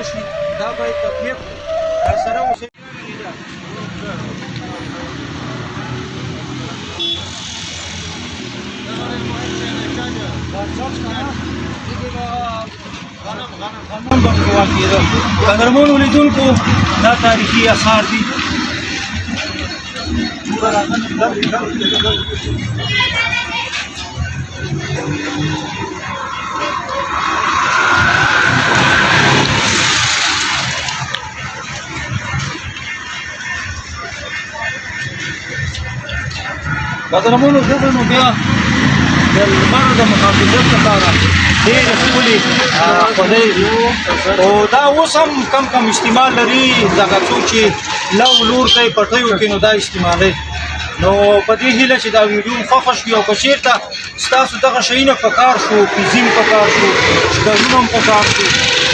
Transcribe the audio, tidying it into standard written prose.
شي دا باید تطبیق کړو سره اوسئ قدرمنو لیدونکو دا تاریخي اثار دي قدرمنو ژبه نو بیا د لمر د محافظت لپاره ډېرې ښکلې خولۍ او دا اوس هم کم استعمال لري دغه څوک چې لو لور ته یې پټیو کې نو دا استعمالوي نو په دې هیله چې دا ویډیو خوښه شوي او که چېرته ستاسو دغه شیونه په کار شو پیزین په کار شو شکرونه هم په کار شو